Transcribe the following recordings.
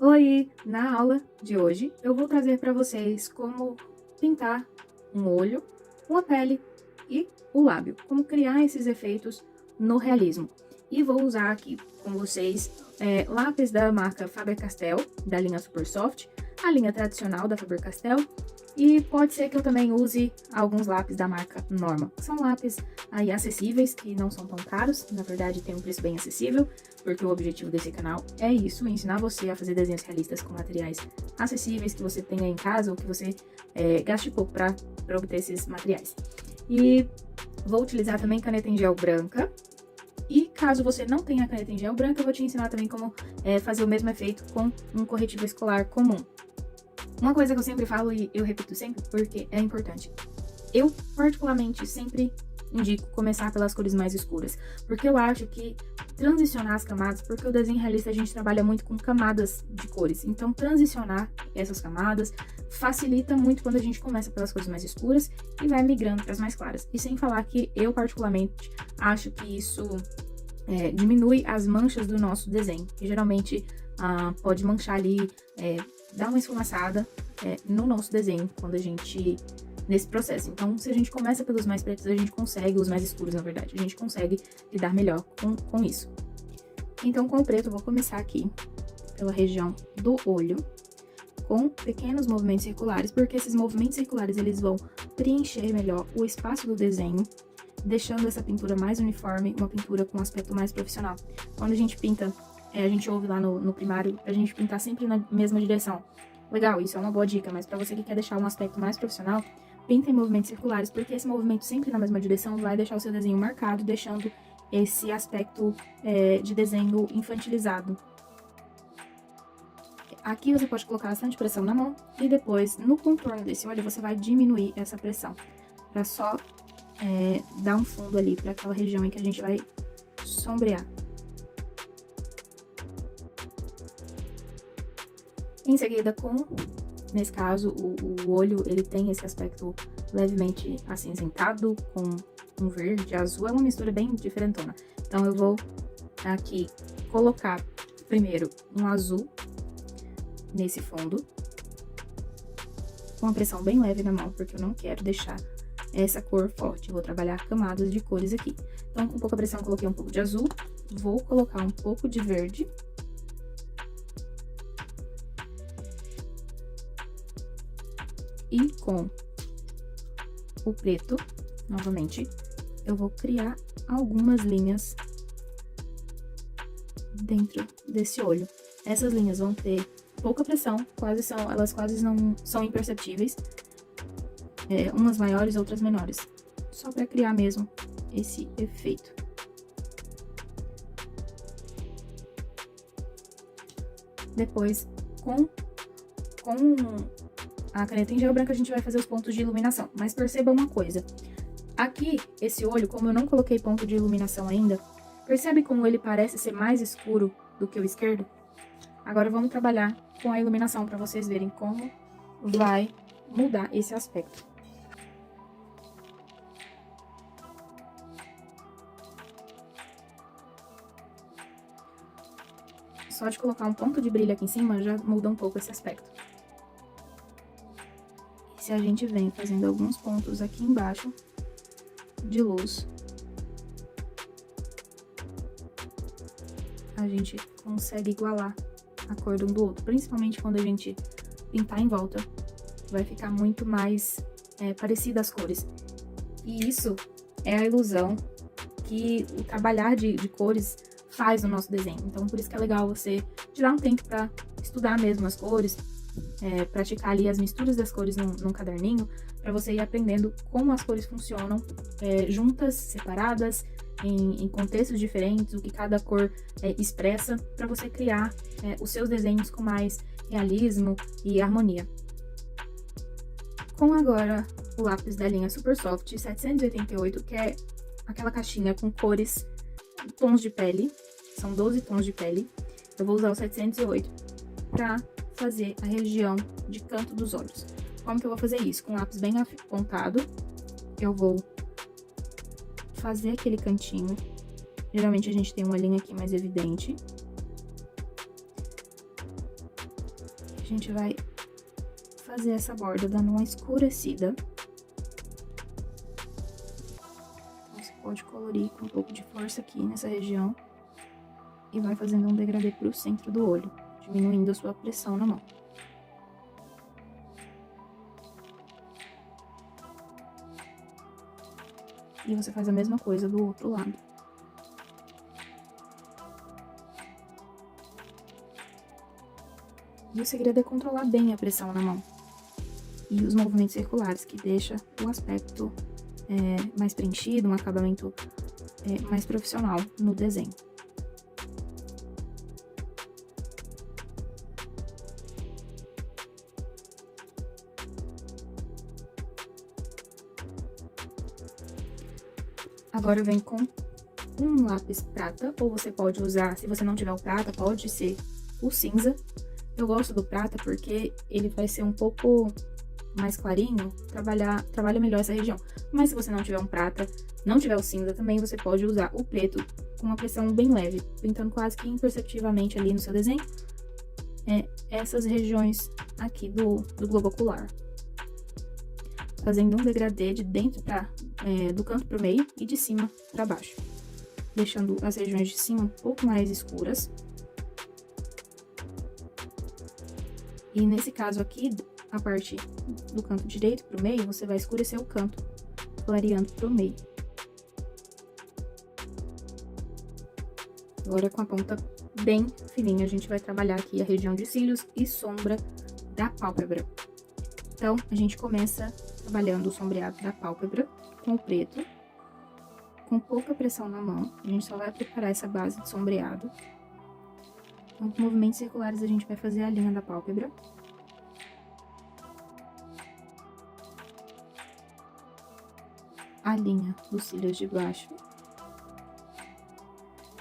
Oi! Na aula de hoje eu vou trazer para vocês como pintar um olho, uma pele e o lábio, como criar esses efeitos no realismo. E vou usar aqui com vocês lápis da marca Faber-Castell, da linha Super Soft, a linha tradicional da Faber-Castell, e pode ser que eu também use alguns lápis da marca Norma. São lápis aí acessíveis, que não são tão caros, na verdade tem um preço bem acessível, porque o objetivo desse canal é isso, ensinar você a fazer desenhos realistas com materiais acessíveis que você tenha em casa ou que você gaste pouco para obter esses materiais. E vou utilizar também caneta em gel branca. E caso você não tenha caneta em gel branca, eu vou te ensinar também como fazer o mesmo efeito com um corretivo escolar comum. Uma coisa que eu sempre falo e eu repito sempre porque é importante. Eu, particularmente, sempre indico começar pelas cores mais escuras, porque eu acho que transicionar as camadas, porque o desenho realista a gente trabalha muito com camadas de cores, então transicionar essas camadas facilita muito quando a gente começa pelas cores mais escuras e vai migrando para as mais claras. E sem falar que eu, particularmente, acho que isso diminui as manchas do nosso desenho, que geralmente pode manchar ali, dar uma esfumaçada no nosso desenho quando a gente nesse processo. Então, se a gente começa pelos mais pretos, a gente consegue, os mais escuros, na verdade, a gente consegue lidar melhor com isso. Então, com o preto, eu vou começar aqui pela região do olho, com pequenos movimentos circulares, porque esses movimentos circulares, eles vão preencher melhor o espaço do desenho, deixando essa pintura mais uniforme, uma pintura com um aspecto mais profissional. Quando a gente pinta, a gente ouve lá no primário, a gente pintar sempre na mesma direção. Legal, isso é uma boa dica, mas para você que quer deixar um aspecto mais profissional, pinta em movimentos circulares, porque esse movimento sempre na mesma direção vai deixar o seu desenho marcado, deixando esse aspecto de desenho infantilizado. Aqui você pode colocar bastante pressão na mão e depois, no contorno desse olho, você vai diminuir essa pressão, para só dar um fundo ali para aquela região em que a gente vai sombrear. Em seguida, nesse caso, o olho, ele tem esse aspecto levemente acinzentado, com um verde, azul, é uma mistura bem diferentona. Então, eu vou aqui colocar primeiro um azul nesse fundo, com uma pressão bem leve na mão, porque eu não quero deixar essa cor forte. Eu vou trabalhar camadas de cores aqui. Então, com pouca pressão, coloquei um pouco de azul, vou colocar um pouco de verde. E com o preto, novamente, eu vou criar algumas linhas dentro desse olho. Essas linhas vão ter pouca pressão, elas quase não são imperceptíveis. Umas maiores, outras menores. Só para criar mesmo esse efeito. Depois, com a caneta em gel branca, a gente vai fazer os pontos de iluminação. Mas perceba uma coisa. Aqui, esse olho, como eu não coloquei ponto de iluminação ainda, percebe como ele parece ser mais escuro do que o esquerdo? Agora, vamos trabalhar com a iluminação para vocês verem como vai mudar esse aspecto. Só de colocar um ponto de brilho aqui em cima já muda um pouco esse aspecto. E se a gente vem fazendo alguns pontos aqui embaixo de luz, a gente consegue igualar a cor de um do outro, principalmente quando a gente pintar em volta, vai ficar muito mais parecida as cores. E isso é a ilusão que o trabalhar de cores faz no nosso desenho. Então, por isso que é legal você tirar um tempo para estudar mesmo as cores, praticar ali as misturas das cores num caderninho, para você ir aprendendo como as cores funcionam juntas, separadas, em contextos diferentes, o que cada cor expressa, para você criar os seus desenhos com mais realismo e harmonia. Com agora o lápis da linha Super Soft 788, que é aquela caixinha com cores, tons de pele, são 12 tons de pele, eu vou usar o 708 para fazer a região de canto dos olhos. Como que eu vou fazer isso? Com o lápis bem apontado, eu vou fazer aquele cantinho. Geralmente a gente tem uma linha aqui mais evidente. gente vai fazer essa borda dando uma escurecida. Você pode colorir com um pouco de força aqui nessa região e vai fazendo um degradê pro centro do olho, diminuindo a sua pressão na mão. E você faz a mesma coisa do outro lado. E o segredo é controlar bem a pressão na mão. E os movimentos circulares, que deixa o aspecto mais preenchido, um acabamento mais profissional no desenho. Agora vem com um lápis prata, ou você pode usar, se você não tiver o prata, pode ser o cinza. Eu gosto do prata porque ele vai ser um pouco mais clarinho, trabalha melhor essa região. Mas se você não tiver um prata, não tiver o cinza também, você pode usar o preto com uma pressão bem leve, pintando quase que imperceptivelmente ali no seu desenho, essas regiões aqui do globo ocular. Fazendo um degradê de dentro do canto para o meio e de cima para baixo, deixando as regiões de cima um pouco mais escuras. E nesse caso aqui, a parte do canto direito para o meio, você vai escurecer o canto, clareando para o meio. Agora com a ponta bem fininha, a gente vai trabalhar aqui a região de cílios e sombra da pálpebra. Então, a gente começa trabalhando o sombreado da pálpebra com o preto, com pouca pressão na mão. A gente só vai preparar essa base de sombreado. Então, com movimentos circulares, a gente vai fazer a linha da pálpebra. A linha dos cílios de baixo.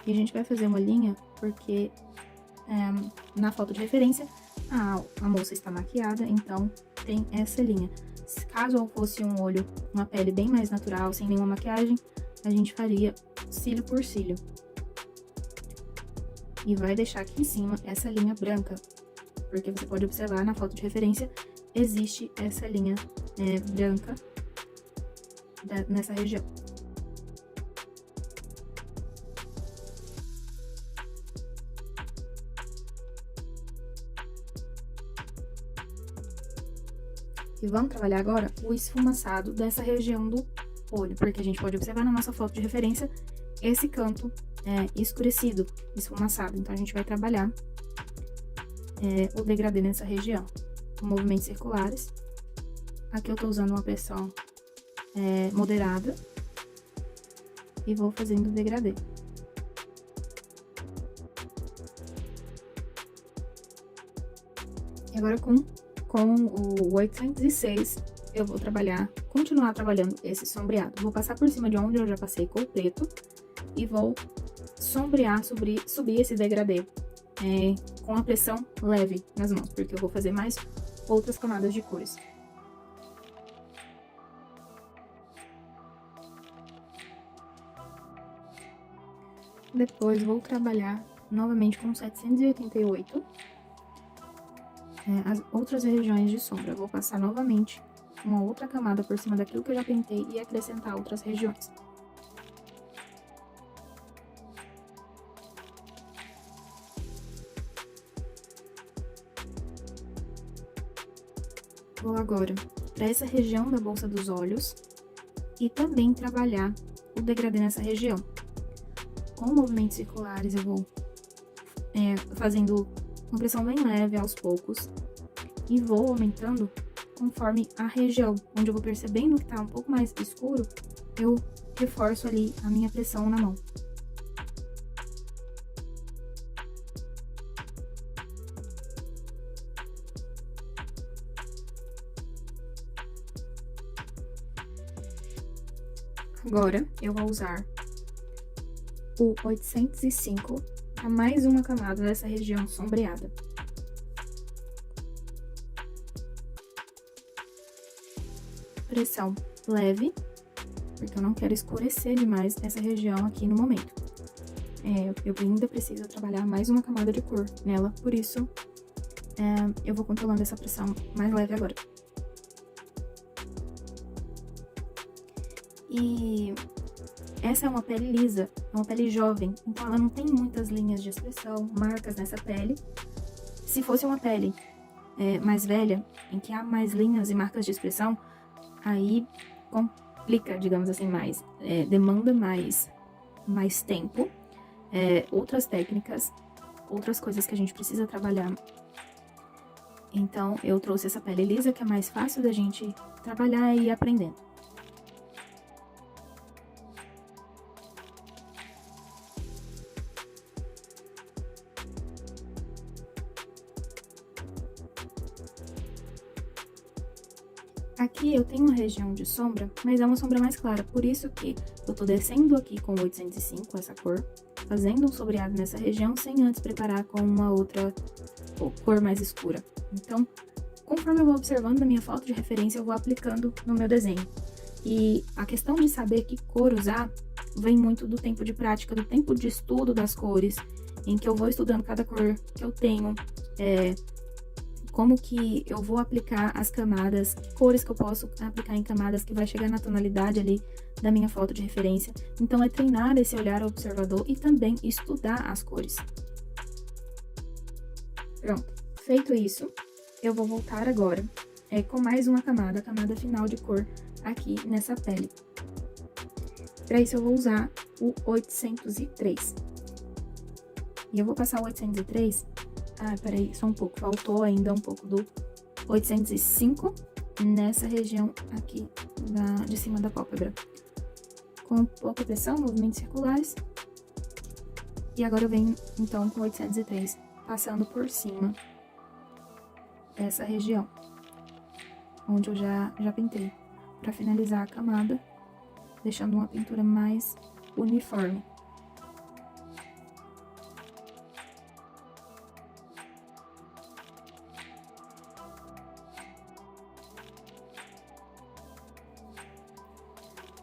E a gente vai fazer uma linha porque, na foto de referência, a moça está maquiada, então tem essa linha. Caso fosse um olho, uma pele bem mais natural, sem nenhuma maquiagem, a gente faria cílio por cílio. E vai deixar aqui em cima essa linha branca, porque você pode observar na foto de referência, existe essa linha branca nessa região. E vamos trabalhar agora o esfumaçado dessa região do olho, porque a gente pode observar na nossa foto de referência esse canto escurecido, esfumaçado. Então, a gente vai trabalhar o degradê nessa região, com movimentos circulares. Aqui eu tô usando uma pressão moderada e vou fazendo o degradê. E agora com o 806, eu vou continuar trabalhando esse sombreado. Vou passar por cima de onde eu já passei com o preto e vou sombrear, subir esse degradê com a pressão leve nas mãos, porque eu vou fazer mais outras camadas de cores. Depois vou trabalhar novamente com 788. As outras regiões de sombra. Eu vou passar novamente uma outra camada por cima daquilo que eu já pintei e acrescentar outras regiões. Vou agora para essa região da bolsa dos olhos e também trabalhar o degradê nessa região. Com movimentos circulares eu vou fazendo uma pressão bem leve aos poucos e vou aumentando conforme a região, onde eu vou percebendo que tá um pouco mais escuro, eu reforço ali a minha pressão na mão. Agora, eu vou usar o 805 para mais uma camada dessa região sombreada. Pressão leve, porque eu não quero escurecer demais essa região aqui no momento. Eu ainda preciso trabalhar mais uma camada de cor nela, por isso eu vou controlando essa pressão mais leve agora. E essa é uma pele lisa, é uma pele jovem, então ela não tem muitas linhas de expressão, marcas nessa pele. Se fosse uma pele mais velha, em que há mais linhas e marcas de expressão, aí complica, digamos assim, mais. Demanda mais tempo, outras técnicas, outras coisas que a gente precisa trabalhar. Então, eu trouxe essa pele lisa, que é mais fácil da gente trabalhar e ir aprendendo. Aqui eu tenho uma região de sombra, mas é uma sombra mais clara, por isso que eu tô descendo aqui com 805, essa cor, fazendo um sombreado nessa região, sem antes preparar com uma outra cor mais escura. Então, conforme eu vou observando a minha foto de referência, eu vou aplicando no meu desenho. E a questão de saber que cor usar vem muito do tempo de prática, do tempo de estudo das cores, em que eu vou estudando cada cor que eu tenho, como que eu vou aplicar as camadas, cores que eu posso aplicar em camadas que vai chegar na tonalidade ali da minha foto de referência. Então, é treinar esse olhar observador e também estudar as cores. Pronto, feito isso, eu vou voltar agora com mais uma camada, a camada final de cor aqui nessa pele. Para isso, eu vou usar o 803. E eu vou passar o 803... peraí, só um pouco, faltou ainda um pouco do 805 nessa região aqui de cima da pálpebra. Com pouca pressão, movimentos circulares. E agora eu venho, então, com 803, passando por cima dessa região, onde eu já pintei, para finalizar a camada, deixando uma pintura mais uniforme.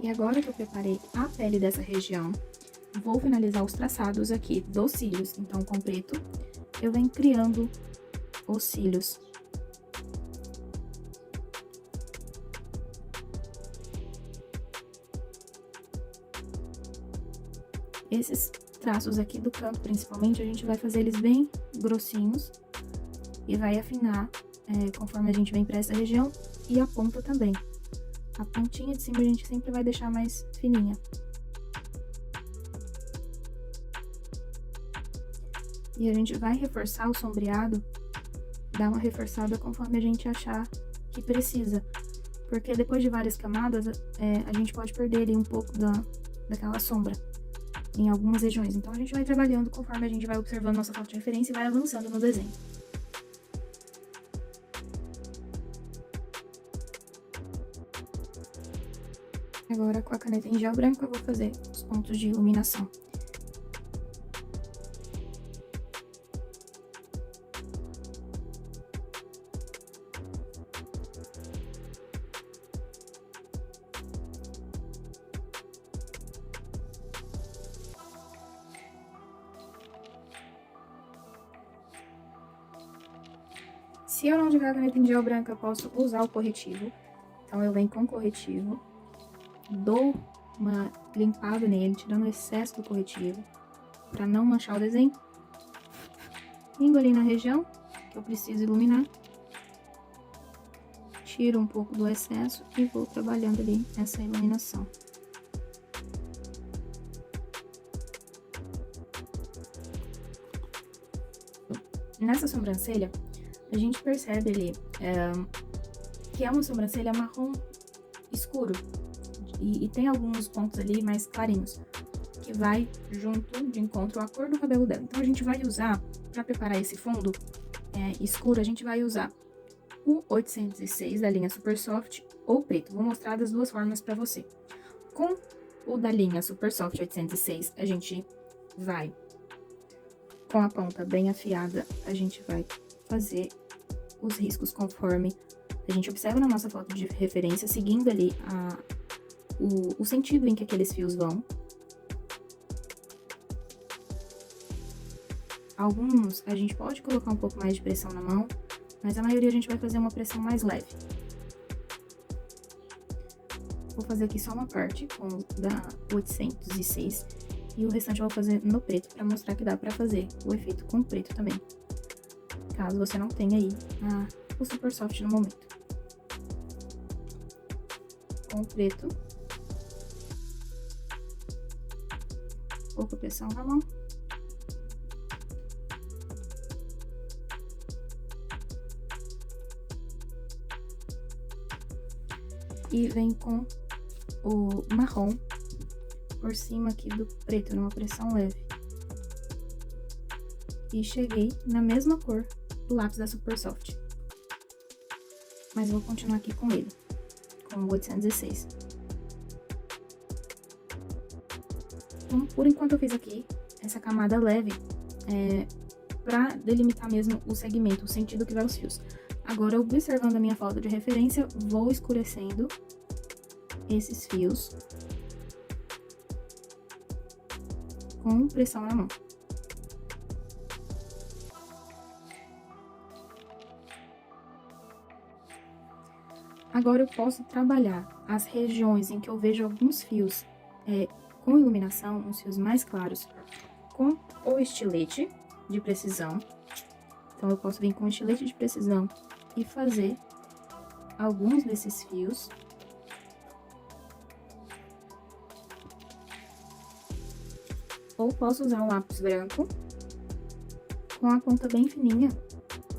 E agora que eu preparei a pele dessa região, vou finalizar os traçados aqui dos cílios. Então, com preto, eu venho criando os cílios. Esses traços aqui do canto, principalmente, a gente vai fazer eles bem grossinhos e vai afinar conforme a gente vem para essa região, e a ponta também. A pontinha de cima a gente sempre vai deixar mais fininha. E a gente vai reforçar o sombreado, dar uma reforçada conforme a gente achar que precisa. Porque depois de várias camadas, a gente pode perder ali um pouco daquela sombra em algumas regiões. Então, a gente vai trabalhando conforme a gente vai observando nossa foto de referência e vai avançando no desenho. Agora, com a caneta em gel branco, eu vou fazer os pontos de iluminação. Se eu não tiver a caneta em gel branco, eu posso usar o corretivo. Então, eu venho com corretivo, dou uma limpada nele, tirando o excesso do corretivo, para não manchar o desenho. Indo ali na região que eu preciso iluminar, tiro um pouco do excesso e vou trabalhando ali essa iluminação. Nessa sobrancelha, a gente percebe ali que é uma sobrancelha marrom escuro. E tem alguns pontos ali mais clarinhos, que vai junto de encontro à cor do cabelo dela. Então, a gente vai usar, para preparar esse fundo escuro, a gente vai usar o 806 da linha Super Soft ou preto. Vou mostrar das duas formas para você. Com o da linha Super Soft 806, a gente vai, com a ponta bem afiada, a gente vai fazer os riscos conforme a gente observa na nossa foto de referência, seguindo ali o sentido em que aqueles fios vão. Alguns a gente pode colocar um pouco mais de pressão na mão, mas a maioria a gente vai fazer uma pressão mais leve. Vou fazer aqui só uma parte com da 806 e o restante eu vou fazer no preto para mostrar que dá para fazer o efeito com preto também, caso você não tenha aí o Super Soft no momento. Com o preto, pouca pressão na mão. E vem com o marrom por cima aqui do preto, numa pressão leve. E cheguei na mesma cor do lápis da Super Soft. Mas vou continuar aqui com ele, com o 806. Então, por enquanto eu fiz aqui essa camada leve, pra delimitar mesmo o segmento, o sentido que vai os fios. Agora, observando a minha foto de referência, vou escurecendo esses fios com pressão na mão. Agora, eu posso trabalhar as regiões em que eu vejo alguns fios com iluminação, uns fios mais claros, com o estilete de precisão. Então, eu posso vir com o estilete de precisão e fazer alguns desses fios. Ou posso usar um lápis branco com a ponta bem fininha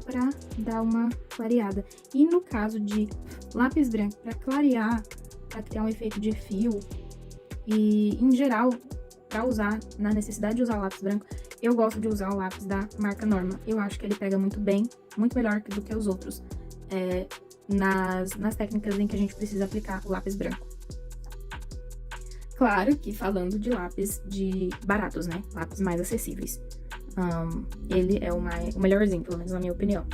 para dar uma clareada. E no caso de lápis branco para clarear, para criar um efeito de fio, e em geral, para usar, na necessidade de usar o lápis branco, eu gosto de usar o lápis da marca Norma. Eu acho que ele pega muito bem, muito melhor do que os outros, nas técnicas em que a gente precisa aplicar o lápis branco. Claro que falando de lápis de baratos, né? Lápis mais acessíveis. Ele é o melhorzinho, pelo menos na minha opinião.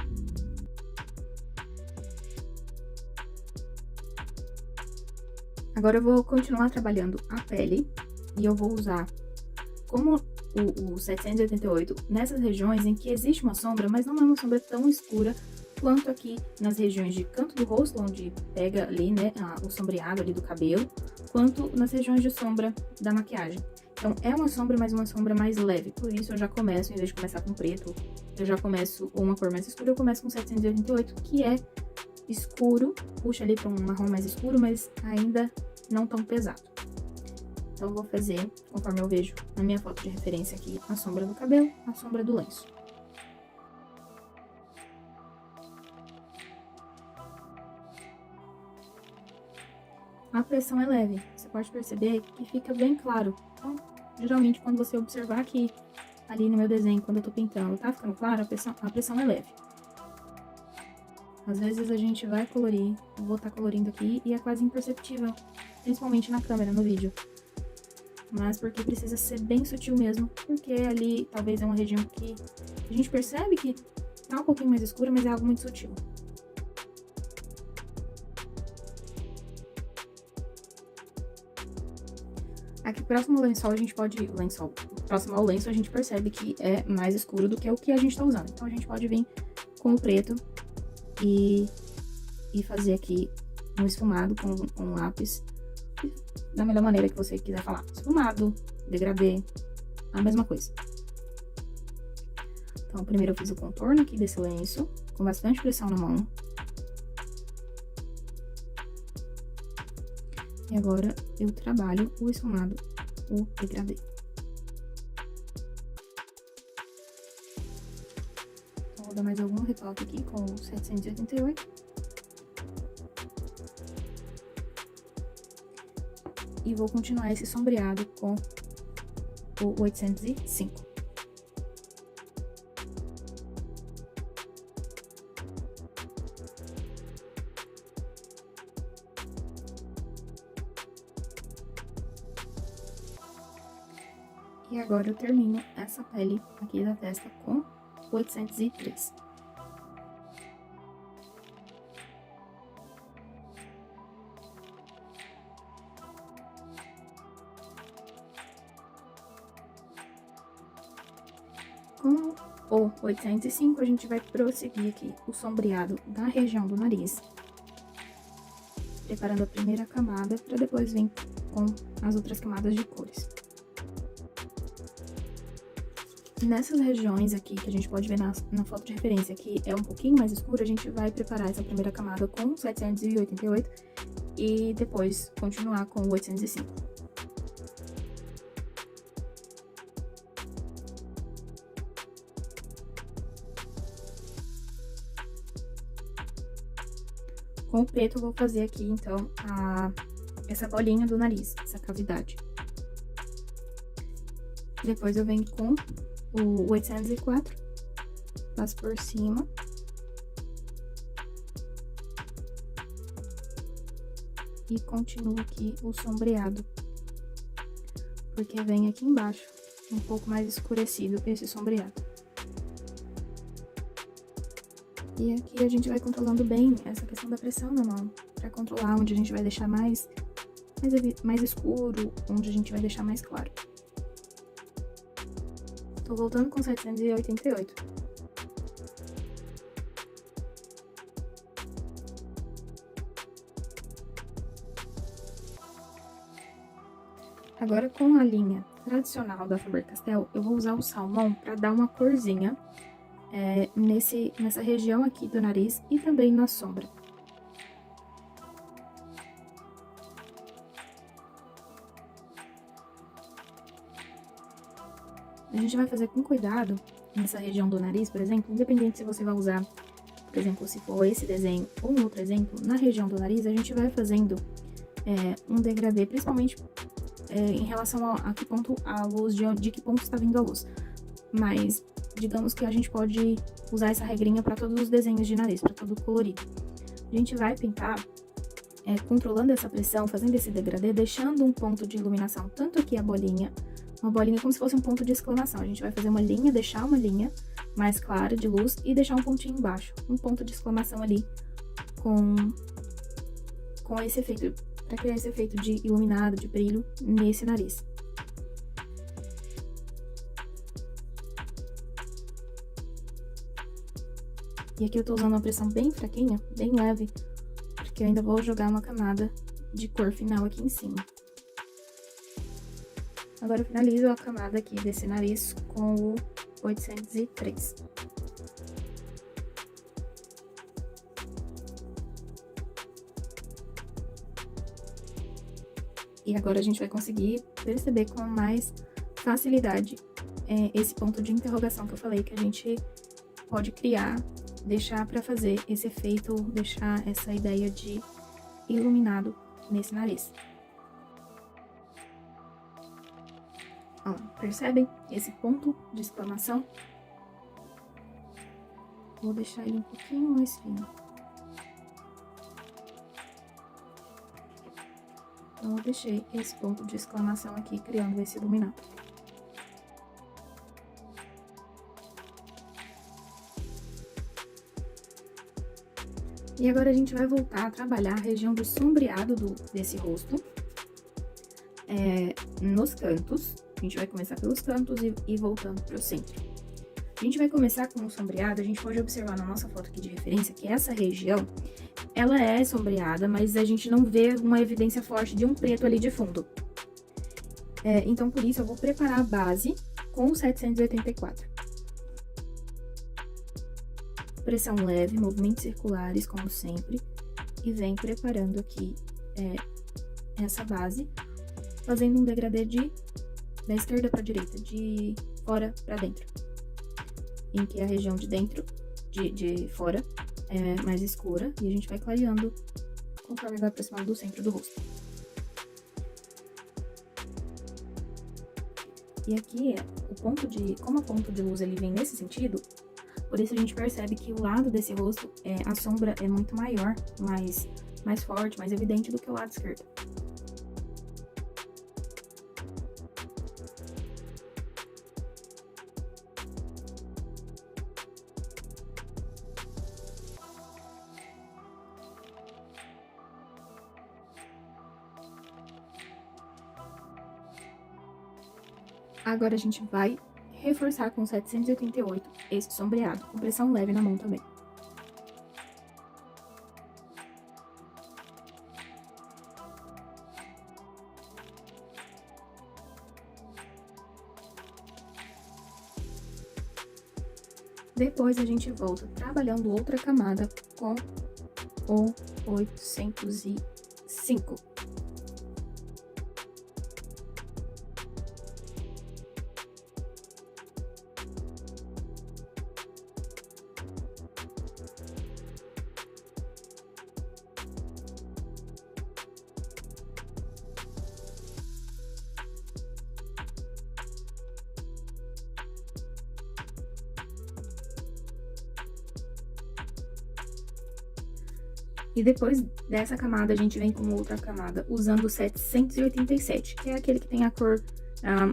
Agora eu vou continuar trabalhando a pele e eu vou usar como o 788 nessas regiões em que existe uma sombra, mas não é uma sombra tão escura quanto aqui nas regiões de canto do rosto, onde pega ali, né, o sombreado ali do cabelo, quanto nas regiões de sombra da maquiagem. Então, é uma sombra, mas uma sombra mais leve. Por isso, eu já começo, em vez de começar com preto, eu já começo com uma cor mais escura, eu começo com 788, que é escuro, puxa ali para um marrom mais escuro, mas ainda não tão pesado. Então, eu vou fazer, conforme eu vejo na minha foto de referência aqui, a sombra do cabelo, a sombra do lenço. A pressão é leve, você pode perceber que fica bem claro. Então, geralmente, quando você observar aqui, ali no meu desenho, quando eu tô pintando, tá ficando claro, a pressão é leve. Às vezes a gente vai colorir, eu vou estar colorindo aqui e é quase imperceptível, principalmente na câmera, no vídeo. Mas porque precisa ser bem sutil mesmo, porque ali talvez é uma região que a gente percebe que tá um pouquinho mais escura, mas é algo muito sutil. Aqui próximo ao lençol a gente pode, próximo ao lenço a gente percebe que é mais escuro do que o que a gente tá usando. Então a gente pode vir com o preto e fazer aqui um esfumado com um lápis, da melhor maneira que você quiser falar. Esfumado, degradê, a mesma coisa. Então, primeiro eu fiz o contorno aqui desse lenço, com bastante pressão na mão. E agora eu trabalho o esfumado, o degradê. Então, vou dar mais algum retoque aqui com o 788. E vou continuar esse sombreado com o 805. E agora eu termino essa pele aqui da testa com o 803. Com o 805, a gente vai prosseguir aqui o sombreado da região do nariz, preparando a primeira camada para depois vir com as outras camadas de cores. Nessas regiões aqui, que a gente pode ver na foto de referência, que é um pouquinho mais escuro, a gente vai preparar essa primeira camada com 788 e depois continuar com o 805. Com o preto, eu vou fazer aqui, então, essa bolinha do nariz, essa cavidade. Depois eu venho com o 804, passo por cima. E continuo aqui o sombreado, porque vem aqui embaixo, um pouco mais escurecido esse sombreado. E aqui a gente vai controlando bem essa questão da pressão na mão, para controlar onde a gente vai deixar mais escuro, onde a gente vai deixar mais claro. Tô voltando com 788. Agora, com a linha tradicional da Faber-Castell, eu vou usar o salmão para dar uma corzinha nessa região aqui do nariz e também na sombra. A gente vai fazer com cuidado nessa região do nariz, por exemplo, independente se você vai usar, por exemplo, se for esse desenho ou um outro exemplo, na região do nariz a gente vai fazendo um degradê, principalmente em relação a que ponto a luz, de que ponto está vindo a luz. Mas digamos que a gente pode usar essa regrinha para todos os desenhos de nariz, para todo o colorido. A gente vai pintar controlando essa pressão, fazendo esse degradê, deixando um ponto de iluminação, tanto aqui a bolinha, uma bolinha como se fosse um ponto de exclamação. A gente vai fazer uma linha, deixar uma linha mais clara de luz e deixar um pontinho embaixo, um ponto de exclamação ali com esse efeito, para criar esse efeito de iluminado, de brilho nesse nariz. E aqui eu tô usando uma pressão bem fraquinha, bem leve, porque eu ainda vou jogar uma camada de cor final aqui em cima. Agora eu finalizo a camada aqui desse nariz com o 803. E agora a gente vai conseguir perceber com mais facilidade esse ponto de interrogação que eu falei, que a gente pode criar, deixar para fazer esse efeito, deixar essa ideia de iluminado nesse nariz. Ó, percebem esse ponto de exclamação? Vou deixar ele um pouquinho mais fino. Então, eu deixei esse ponto de exclamação aqui, criando esse iluminado. E agora a gente vai voltar a trabalhar a região do sombreado desse rosto, nos cantos. A gente vai começar pelos cantos e voltando para o centro. A gente vai começar com o sombreado, a gente pode observar na nossa foto aqui de referência que essa região, ela é sombreada, mas a gente não vê uma evidência forte de um preto ali de fundo. Então, por isso, eu vou preparar a base com o 784. Pressão leve, movimentos circulares, como sempre, e vem preparando aqui essa base, fazendo um degradê da esquerda para a direita, de fora para dentro, em que a região de dentro, de fora, é mais escura, e a gente vai clareando conforme vai aproximando do centro do rosto. E aqui, como a ponto de luz ele vem nesse sentido, por isso a gente percebe que o lado desse rosto, a sombra é muito maior, mais forte, mais evidente do que o lado esquerdo. Agora a gente vai reforçar com 788 esse sombreado, com pressão leve na mão também. Depois a gente volta trabalhando outra camada com o 805. E depois dessa camada, a gente vem com outra camada, usando o 787, que é aquele que tem a cor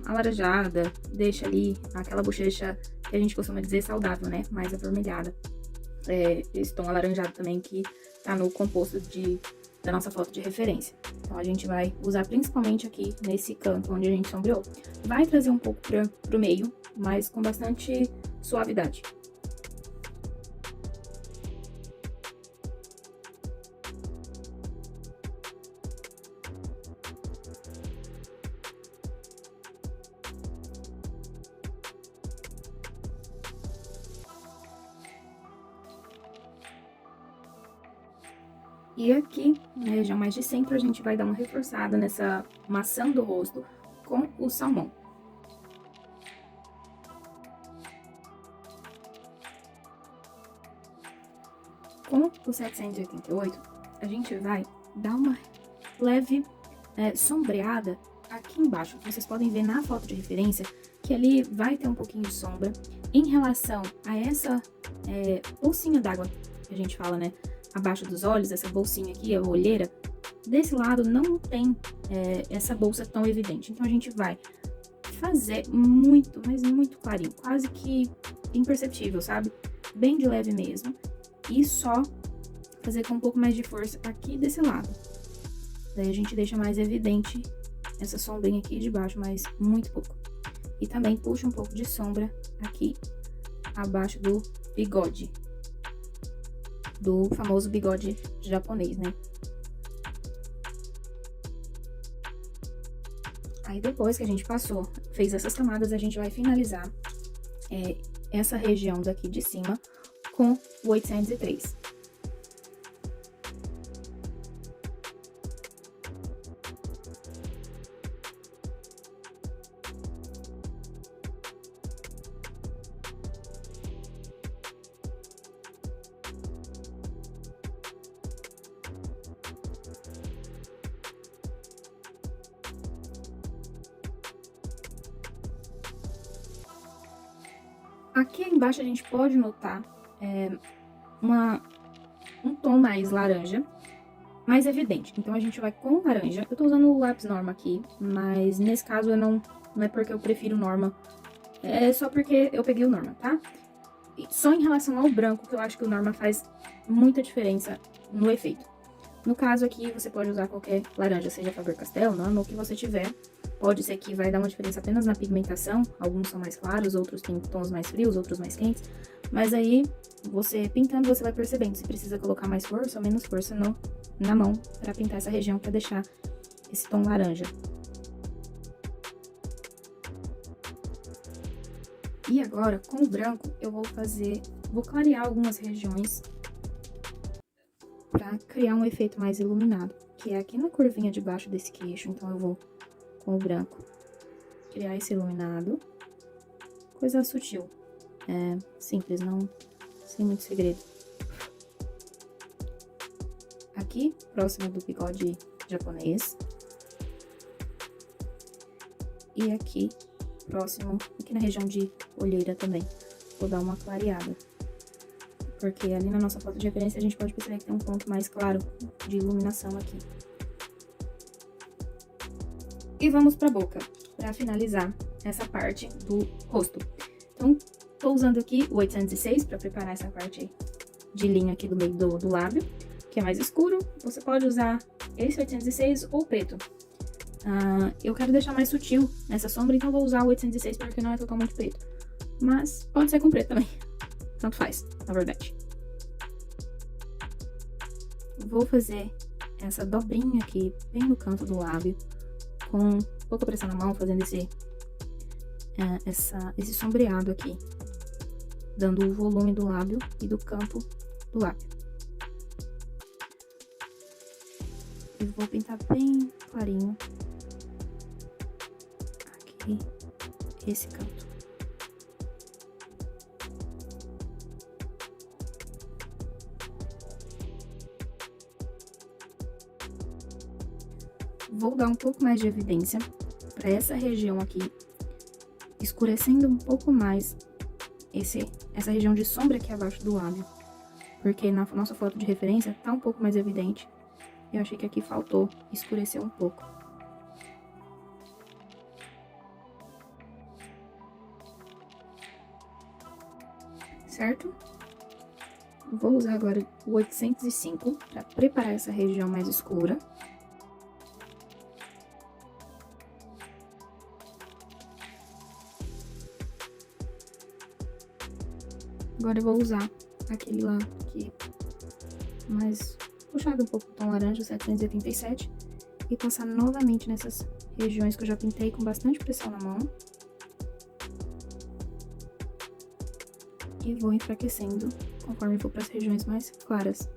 alaranjada, deixa ali aquela bochecha que a gente costuma dizer saudável, né? Mais avermelhada. Esse tom alaranjado também que tá no composto da nossa foto de referência. Então, a gente vai usar principalmente aqui nesse canto onde a gente sombreou. Vai trazer um pouco pro meio, mas com bastante suavidade. E aqui, na região mais de centro, a gente vai dar uma reforçada nessa maçã do rosto com o salmão. Com o 788, a gente vai dar uma leve sombreada aqui embaixo. Vocês podem ver na foto de referência que ali vai ter um pouquinho de sombra em relação a essa bolsinha d'água que a gente fala, né? Abaixo dos olhos, essa bolsinha aqui, a olheira, desse lado não tem essa bolsa tão evidente. Então, a gente vai fazer muito, mas muito clarinho, quase que imperceptível, sabe? Bem de leve mesmo. E só fazer com um pouco mais de força aqui desse lado. Daí a gente deixa mais evidente essa sombrinha aqui de baixo, mas muito pouco. E também puxa um pouco de sombra aqui abaixo do bigode. Do famoso bigode japonês, né? Aí depois que a gente fez essas camadas, a gente vai finalizar essa região daqui de cima com o 803. Aqui embaixo a gente pode notar um tom mais laranja, mais evidente. Então, a gente vai com laranja. Eu tô usando o lápis Norma aqui, mas nesse caso não é porque eu prefiro Norma, é só porque eu peguei o Norma, tá? E só em relação ao branco, que eu acho que o Norma faz muita diferença no efeito. No caso aqui, você pode usar qualquer laranja, seja Faber-Castell, Norma, o que você tiver. Pode ser que vai dar uma diferença apenas na pigmentação, alguns são mais claros, outros têm tons mais frios, outros mais quentes. Mas aí, você pintando, você vai percebendo se precisa colocar mais força ou menos força na mão pra pintar essa região, pra deixar esse tom laranja. E agora, com o branco, eu vou clarear algumas regiões pra criar um efeito mais iluminado, que é aqui na curvinha de baixo desse queixo. Então, eu vou, com o branco, criar esse iluminado. Coisa sutil, simples, não sem muito segredo. Aqui, próximo do bigode japonês. E aqui, próximo, aqui na região de olheira também, vou dar uma clareada. Porque ali na nossa foto de referência a gente pode perceber que tem um ponto mais claro de iluminação aqui. E vamos pra boca, pra finalizar essa parte do rosto. Então, tô usando aqui o 806 pra preparar essa parte de linha aqui do meio do lábio, que é mais escuro. Você pode usar esse 806 ou preto. Eu quero deixar mais sutil essa sombra, então vou usar o 806 porque não é totalmente preto. mas pode ser com preto também. Tanto faz, na verdade. Vou fazer essa dobrinha aqui, bem no canto do lábio, com pouca pressão na mão, fazendo esse sombreado aqui, dando o volume do lábio e do campo do lábio. E vou pintar bem clarinho aqui, esse canto. Vou dar um pouco mais de evidência para essa região aqui, escurecendo um pouco mais essa região de sombra aqui abaixo do lábio, porque na nossa foto de referência tá um pouco mais evidente. Eu achei que aqui faltou escurecer um pouco. Certo? Vou usar agora o 805 para preparar essa região mais escura. Agora eu vou usar aquele lá que mais puxado um pouco o tom laranja, 787, e passar novamente nessas regiões que eu já pintei com bastante pressão na mão. E vou enfraquecendo conforme for para as regiões mais claras.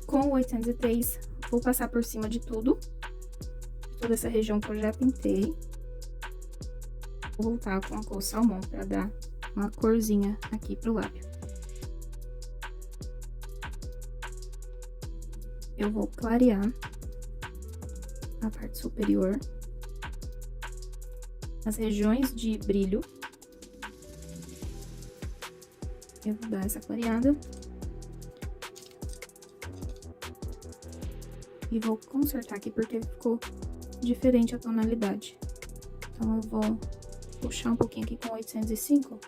Com o 803, vou passar por cima de tudo, toda essa região que eu já pintei. Vou voltar com a cor salmão para dar uma corzinha aqui pro lábio. Eu vou clarear a parte superior, as regiões de brilho. Eu vou dar essa clareada e vou consertar aqui porque ficou diferente a tonalidade. Então eu vou puxar um pouquinho aqui com 805,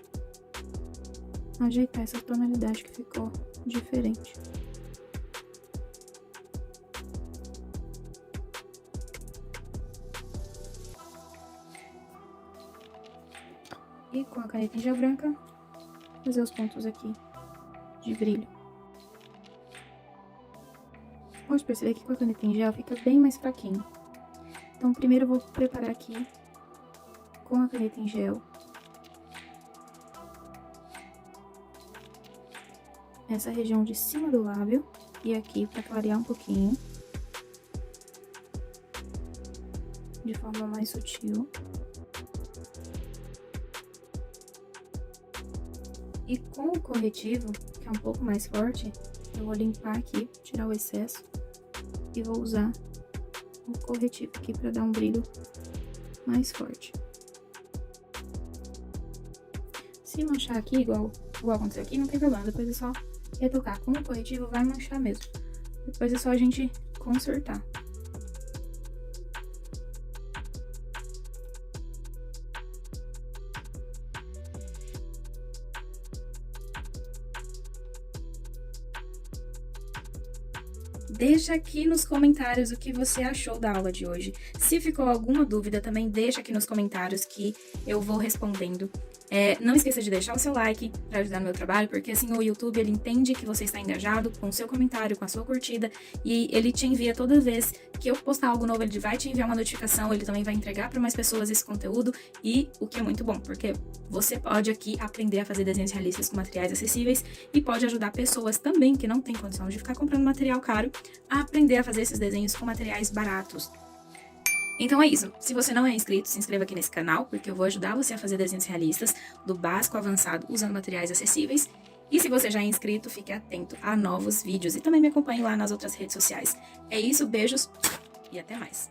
ajeitar essa tonalidade que ficou diferente. E com a caneta em gel branca, fazer os pontos aqui de brilho. Pode perceber que com a caneta em gel fica bem mais fraquinho. Então primeiro eu vou preparar aqui com a caneta em gel essa região de cima do lábio e aqui para clarear um pouquinho de forma mais sutil. E com o corretivo, que é um pouco mais forte, eu vou limpar aqui, tirar o excesso e vou usar o corretivo aqui para dar um brilho mais forte. Se manchar aqui, igual aconteceu aqui, não tem problema. Depois é só retocar. Com o corretivo vai manchar mesmo. Depois é só a gente consertar. Deixa aqui nos comentários o que você achou da aula de hoje. Se ficou alguma dúvida, também deixa aqui nos comentários que eu vou respondendo. Não esqueça de deixar o seu like para ajudar no meu trabalho, porque assim o YouTube ele entende que você está engajado com o seu comentário, com a sua curtida, e ele te envia toda vez que eu postar algo novo, ele vai te enviar uma notificação, ele também vai entregar para mais pessoas esse conteúdo, e o que é muito bom, porque você pode aqui aprender a fazer desenhos realistas com materiais acessíveis e pode ajudar pessoas também que não têm condição de ficar comprando material caro a aprender a fazer esses desenhos com materiais baratos. Então é isso, se você não é inscrito, se inscreva aqui nesse canal, porque eu vou ajudar você a fazer desenhos realistas, do básico ao avançado, usando materiais acessíveis. E se você já é inscrito, fique atento a novos vídeos e também me acompanhe lá nas outras redes sociais. É isso, beijos e até mais!